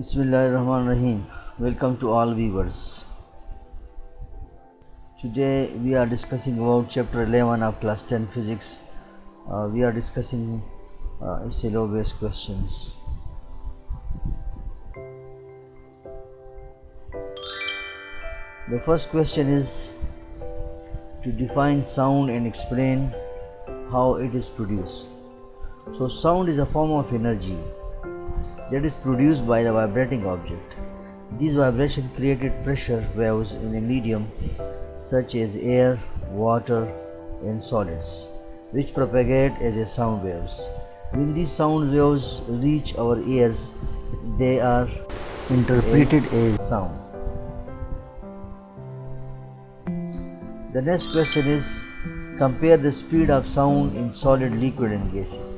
Bismillahirrahmanirrahim. Welcome to all viewers. Today we are discussing about chapter 11 of class 10 physics. We are discussing syllabus questions. The first question is to define sound and explain how it is produced. So sound is a form of energy that is produced by the vibrating object. These vibrations created pressure waves in a medium such as air, water, and solids, which propagate as a sound waves. When these sound waves reach our ears, they are interpreted as sound. The next question is compare the speed of sound in solid, liquid and gases.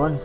1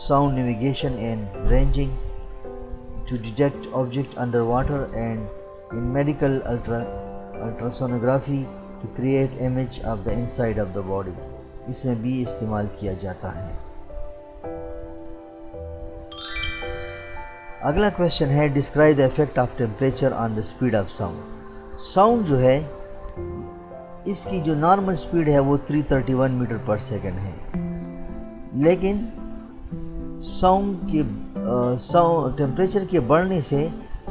sound navigation and ranging, to detect object underwater, and in medical ultrasonography to create image of the inside of the body. اس میں بھی استعمال کیا جاتا ہے. اگلا question ہے describe the effect of temperature on the speed of sound. Sound جو ہے اس کی جو نارمل اسپیڈ ہے وہ 331 میٹر پر سیکنڈ ہے، لیکن ساؤنڈ کے ٹیمپریچر کے بڑھنے سے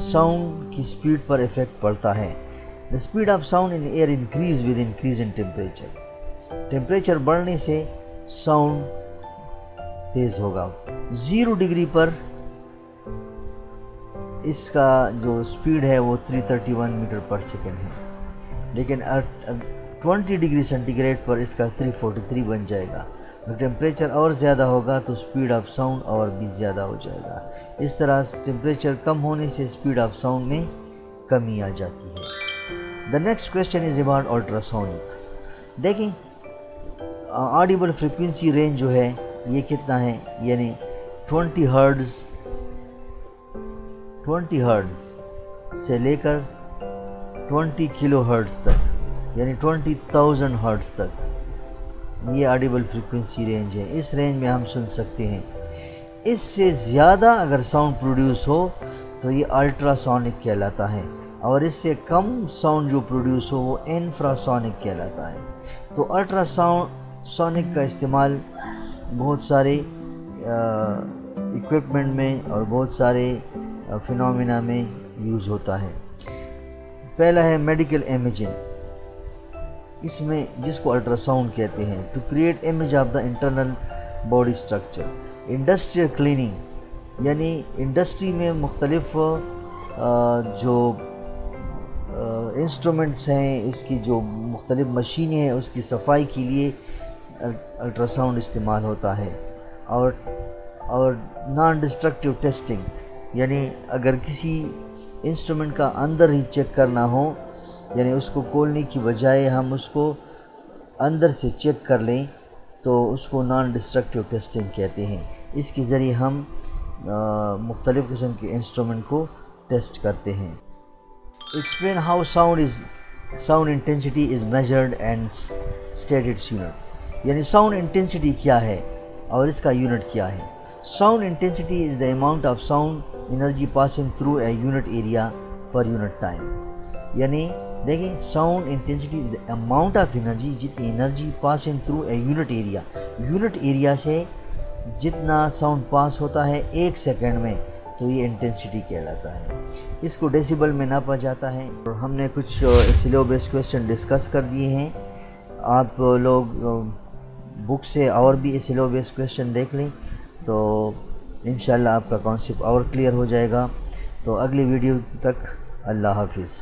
ساؤنڈ کی اسپیڈ پر افیکٹ پڑتا ہے. The speed of sound in air increase with increase in temperature. Temperature بڑھنے سے ساؤنڈ تیز ہوگا. 0 ڈگری پر اس کا جو اسپیڈ ہے وہ 331 میٹر پر سیکنڈ ہے، لیکن 20 ڈگری سینٹی گریڈ پر اس کا 343 بن جائے گا. اگر ٹیمپریچر اور زیادہ ہوگا تو اسپیڈ آف ساؤنڈ اور بھی زیادہ ہو جائے گا. اس طرح ٹیمپریچر کم ہونے سے اسپیڈ آف ساؤنڈ میں کمی آ جاتی ہے. The next question is about ultra sound. دیکھیں آڈیبل فریکوینسی رینج جو ہے یہ کتنا ہے، یعنی 20 ہرٹز سے لے کر 20 کلو ہرٹز تک، یعنی 20,000 ہرٹز تک یہ آڈیبل فریکوینسی رینج ہے. اس رینج میں ہم سن سکتے ہیں. اس سے زیادہ اگر ساؤنڈ پروڈیوس ہو تو یہ الٹرا سونک کہلاتا ہے، اور اس سے کم ساؤنڈ جو پروڈیوس ہو وہ انفرا سونک کہلاتا ہے. تو الٹرا سونک کا استعمال بہت سارے ایکوپمنٹ میں اور بہت سارے فینومینا میں یوز ہوتا ہے. پہلا ہے میڈیکل امیجنگ. اس میں جس کو الٹرا ساؤنڈ کہتے ہیں، to create image of the internal body structure. Industrial cleaning, یعنی انڈسٹری میں مختلف جو انسٹرومنٹس ہیں، اس کی جو مختلف مشینیں ہیں، اس کی صفائی کے لیے الٹرا ساؤنڈ استعمال ہوتا ہے. اور نان ڈسٹرکٹیو ٹیسٹنگ، یعنی اگر کسی انسٹرومنٹ کا اندر ہی چیک کرنا ہو، یعنی اس کو کھولنے کی بجائے ہم اس کو اندر سے چیک کر لیں تو اس کو نان ڈسٹرکٹیو ٹیسٹنگ کہتے ہیں. اس کے ذریعے ہم مختلف قسم کے انسٹرومنٹ کو ٹیسٹ کرتے ہیں. Explain how sound intensity is measured and state its unit. یعنی ساؤنڈ انٹینسٹی کیا ہے اور اس کا یونٹ کیا ہے. Sound intensity is the amount of sound energy passing through a unit area per unit time. یعنی دیکھیں sound intensity is the amount of energy, جتنی energy passing through a unit area. Unit area سے جتنا sound پاس ہوتا ہے 1 second میں، تو یہ انٹینسٹی کہلاتا ہے. اس کو ڈیسیبل میں ناپا جاتا ہے. اور ہم نے کچھ سیلو بیس کویشچن ڈسکس کر دیے ہیں. آپ لوگ بک سے اور بھی سیلو بیس کویشچن دیکھ لیں تو انشاءاللہ آپ کا کانسیپٹ اور کلیئر ہو جائے گا. تو اگلی ویڈیو تک اللہ حافظ.